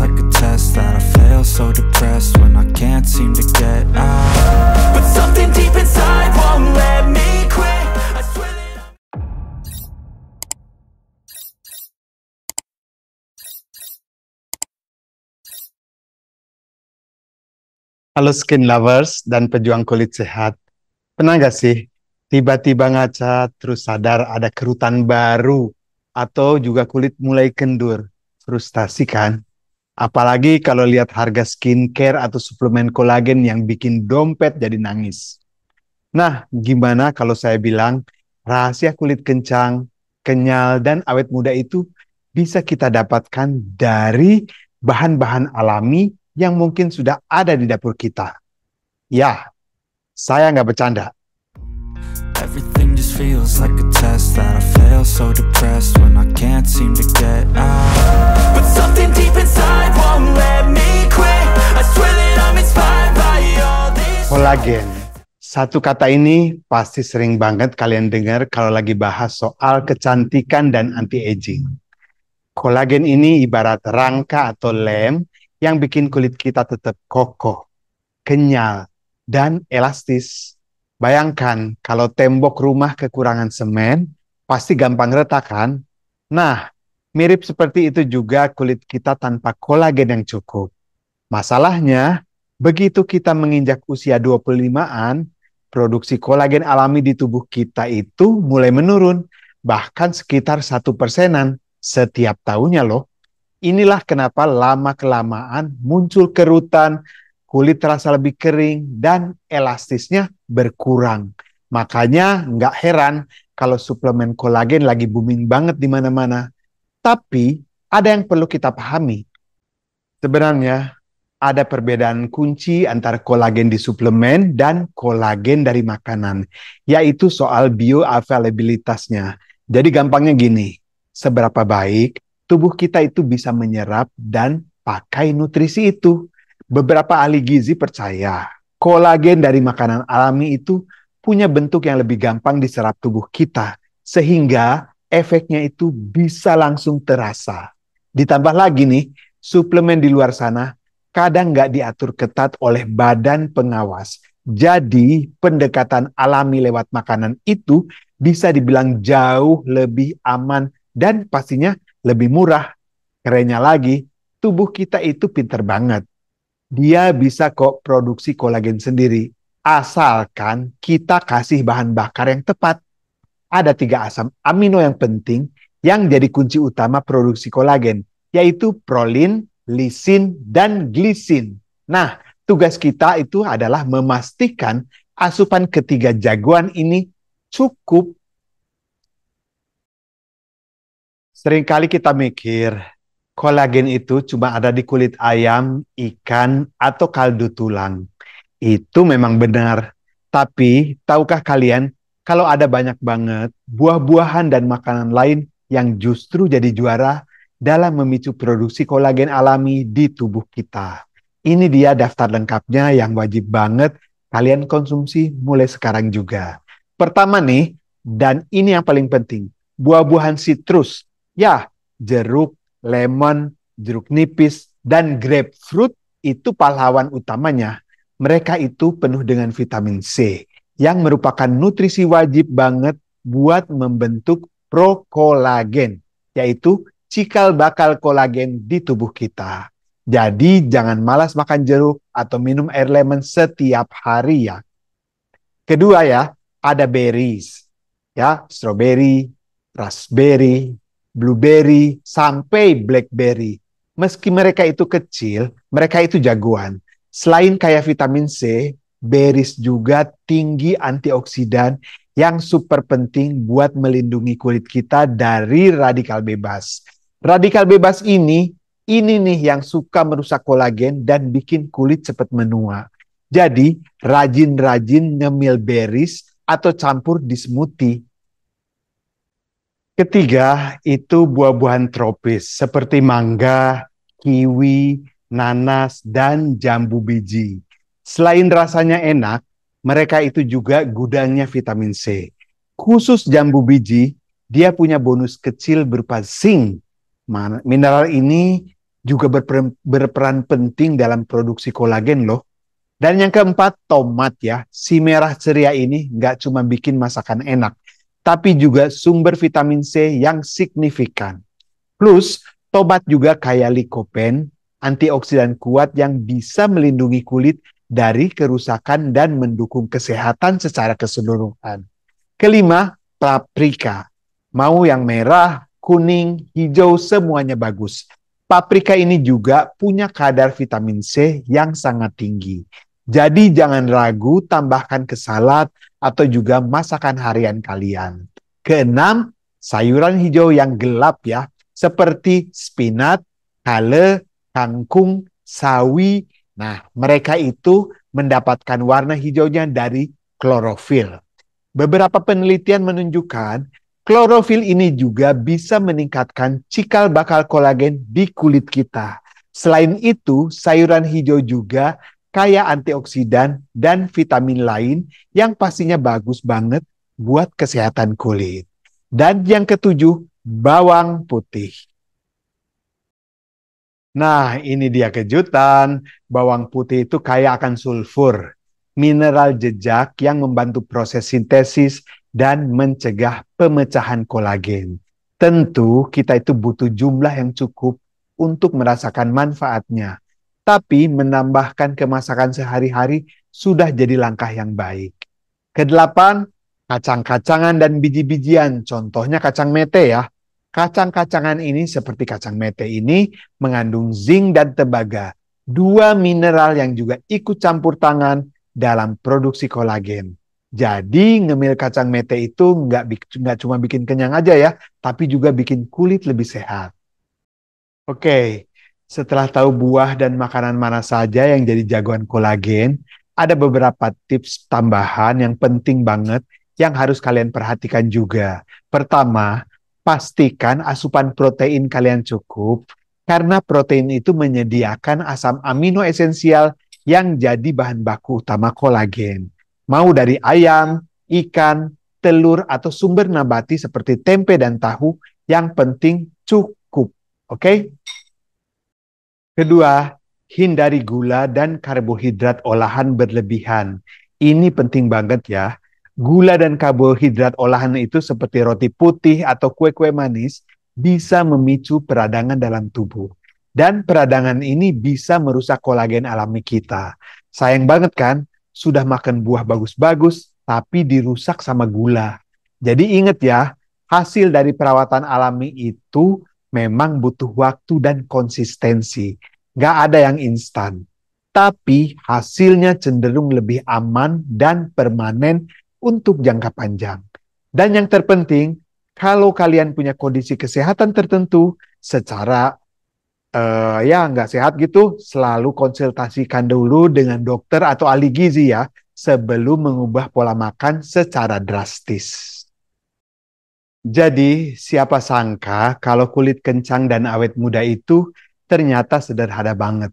like a test that I fail, so depressed when I can't seem to get out. But something deep inside won't let me quit. I swear that Halo skin lovers dan pejuang kulit sehat. Pernah gak sih tiba-tiba ngaca terus sadar ada kerutan baru atau juga kulit mulai kendur? Frustasi kan? Apalagi kalau lihat harga skincare atau suplemen kolagen yang bikin dompet jadi nangis. Nah, gimana kalau saya bilang rahasia kulit kencang, kenyal, dan awet muda itu bisa kita dapatkan dari bahan-bahan alami yang mungkin sudah ada di dapur kita. Ya, saya nggak bercanda. everything just feels like a test that I fail, so depressed when I can't seem to get out. But something deep inside won't let me quit. I swear that I'm inspired by all this. Kolagen. Satu kata ini pasti sering banget kalian dengar kalau lagi bahas soal kecantikan dan anti-aging. Kolagen ini ibarat rangka atau lem yang bikin kulit kita tetap kokoh, kenyal, dan elastis. Bayangkan kalau tembok rumah kekurangan semen, pasti gampang retak kan? Nah, mirip seperti itu juga kulit kita tanpa kolagen yang cukup. Masalahnya, begitu kita menginjak usia 25-an, produksi kolagen alami di tubuh kita itu mulai menurun, bahkan sekitar 1%-an setiap tahunnya loh. Inilah kenapa lama-kelamaan muncul kerutan, kulit terasa lebih kering, dan elastisnya berkurang. Makanya nggak heran kalau suplemen kolagen lagi booming banget di mana-mana. Tapi ada yang perlu kita pahami. Sebenarnya ada perbedaan kunci antara kolagen di suplemen dan kolagen dari makanan, yaitu soal bioavailabilitasnya. Jadi gampangnya gini, seberapa baik tubuh kita itu bisa menyerap dan pakai nutrisi itu. Beberapa ahli gizi percaya kolagen dari makanan alami itu punya bentuk yang lebih gampang diserap tubuh kita, sehingga efeknya itu bisa langsung terasa. Ditambah lagi nih, suplemen di luar sana kadang nggak diatur ketat oleh badan pengawas. Jadi pendekatan alami lewat makanan itu bisa dibilang jauh lebih aman dan pastinya lebih murah. Kerennya lagi, tubuh kita itu pinter banget. Dia bisa kok produksi kolagen sendiri, asalkan kita kasih bahan bakar yang tepat. Ada 3 asam amino yang penting yang jadi kunci utama produksi kolagen, yaitu prolin, lisin, dan glisin. Nah, tugas kita itu adalah memastikan asupan ketiga jagoan ini cukup. Seringkali kita mikir, kolagen itu cuma ada di kulit ayam, ikan, atau kaldu tulang. Itu memang benar. Tapi, tahukah kalian, kalau ada banyak banget buah-buahan dan makanan lain yang justru jadi juara dalam memicu produksi kolagen alami di tubuh kita. Ini dia daftar lengkapnya yang wajib banget kalian konsumsi mulai sekarang juga. Pertama nih, dan ini yang paling penting, buah-buahan sitrus. Ya, jeruk, lemon, jeruk nipis, dan grapefruit itu pahlawan utamanya. Mereka itu penuh dengan vitamin C yang merupakan nutrisi wajib banget buat membentuk prokolagen, yaitu cikal bakal kolagen di tubuh kita. Jadi jangan malas makan jeruk atau minum air lemon setiap hari ya. Kedua ya, ada berries. Ya, strawberry, raspberry, blueberry, sampai blackberry. Meski mereka itu kecil, mereka itu jagoan. Selain kaya vitamin C, berries juga tinggi antioksidan yang super penting buat melindungi kulit kita dari radikal bebas. Radikal bebas ini nih yang suka merusak kolagen dan bikin kulit cepat menua. Jadi, rajin-rajin ngemil berries atau campur di smoothie. Ketiga, itu buah-buahan tropis seperti mangga, kiwi, nanas, dan jambu biji. Selain rasanya enak, mereka itu juga gudangnya vitamin C. Khusus jambu biji, dia punya bonus kecil berupa zinc. Mineral ini juga berperan penting dalam produksi kolagen loh. Dan yang keempat, tomat ya. Si merah ceria ini nggak cuma bikin masakan enak, tapi juga sumber vitamin C yang signifikan. Plus, tomat juga kaya likopen, antioksidan kuat yang bisa melindungi kulit dari kerusakan dan mendukung kesehatan secara keseluruhan. Kelima, paprika. Mau yang merah, kuning, hijau, semuanya bagus. Paprika ini juga punya kadar vitamin C yang sangat tinggi. Jadi jangan ragu tambahkan ke salad atau juga masakan harian kalian. Keenam, sayuran hijau yang gelap ya, seperti spinat, kale, kangkung, sawi. Nah, mereka itu mendapatkan warna hijaunya dari klorofil. Beberapa penelitian menunjukkan klorofil ini juga bisa meningkatkan cikal bakal kolagen di kulit kita. Selain itu, sayuran hijau juga kaya antioksidan dan vitamin lain yang pastinya bagus banget buat kesehatan kulit. Dan yang ketujuh, bawang putih. Nah, ini dia kejutan. Bawang putih itu kaya akan sulfur, mineral jejak yang membantu proses sintesis dan mencegah pemecahan kolagen. Tentu kita itu butuh jumlah yang cukup untuk merasakan manfaatnya. Tapi menambahkan ke masakan sehari-hari sudah jadi langkah yang baik. Kedelapan, kacang-kacangan dan biji-bijian. Contohnya kacang mete ya. Kacang-kacangan ini seperti kacang mete ini mengandung zinc dan tembaga, dua mineral yang juga ikut campur tangan dalam produksi kolagen. Jadi ngemil kacang mete itu nggak cuma bikin kenyang aja ya, tapi juga bikin kulit lebih sehat. Oke, setelah tahu buah dan makanan mana saja yang jadi jagoan kolagen, ada beberapa tips tambahan yang penting banget yang harus kalian perhatikan juga. Pertama, pastikan asupan protein kalian cukup, karena protein itu menyediakan asam amino esensial yang jadi bahan baku utama kolagen. Mau dari ayam, ikan, telur, atau sumber nabati seperti tempe dan tahu, yang penting cukup. Oke? Kedua, hindari gula dan karbohidrat olahan berlebihan. Ini penting banget ya. Gula dan karbohidrat olahan itu seperti roti putih atau kue-kue manis bisa memicu peradangan dalam tubuh. Dan peradangan ini bisa merusak kolagen alami kita. Sayang banget kan, sudah makan buah bagus-bagus, tapi dirusak sama gula. Jadi ingat ya, hasil dari perawatan alami itu memang butuh waktu dan konsistensi. Nggak ada yang instan. Tapi hasilnya cenderung lebih aman dan permanen untuk jangka panjang. Dan yang terpenting, kalau kalian punya kondisi kesehatan tertentu, secara ya nggak sehat gitu, selalu konsultasikan dulu dengan dokter atau ahli gizi ya, sebelum mengubah pola makan secara drastis. Jadi, siapa sangka kalau kulit kencang dan awet muda itu ternyata sederhana banget.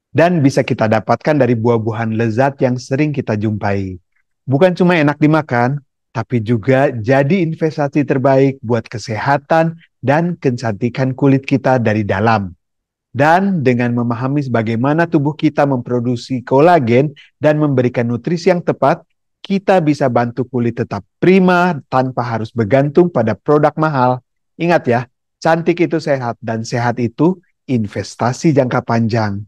Dan bisa kita dapatkan dari buah-buahan lezat yang sering kita jumpai. Bukan cuma enak dimakan, tapi juga jadi investasi terbaik buat kesehatan dan kecantikan kulit kita dari dalam. Dan dengan memahami bagaimana tubuh kita memproduksi kolagen dan memberikan nutrisi yang tepat, kita bisa bantu kulit tetap prima tanpa harus bergantung pada produk mahal. Ingat ya, cantik itu sehat dan sehat itu investasi jangka panjang.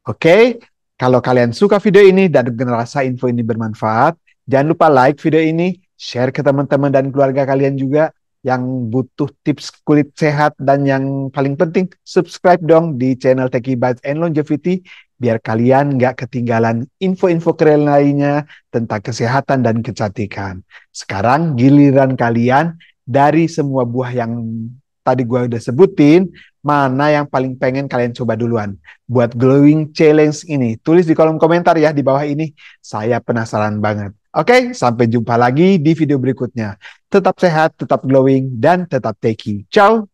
Oke, kalau kalian suka video ini dan ngerasa info ini bermanfaat, jangan lupa like video ini, share ke teman-teman dan keluarga kalian juga yang butuh tips kulit sehat, dan yang paling penting, subscribe dong di channel Techie Bites and Longevity biar kalian nggak ketinggalan info-info keren lainnya tentang kesehatan dan kecantikan. Sekarang giliran kalian, dari semua buah yang tadi gue udah sebutin, mana yang paling pengen kalian coba duluan buat glowing challenge ini? Tulis di kolom komentar ya di bawah ini. Saya penasaran banget. Oke, sampai jumpa lagi di video berikutnya. Tetap sehat, tetap glowing, dan tetap techie. Ciao!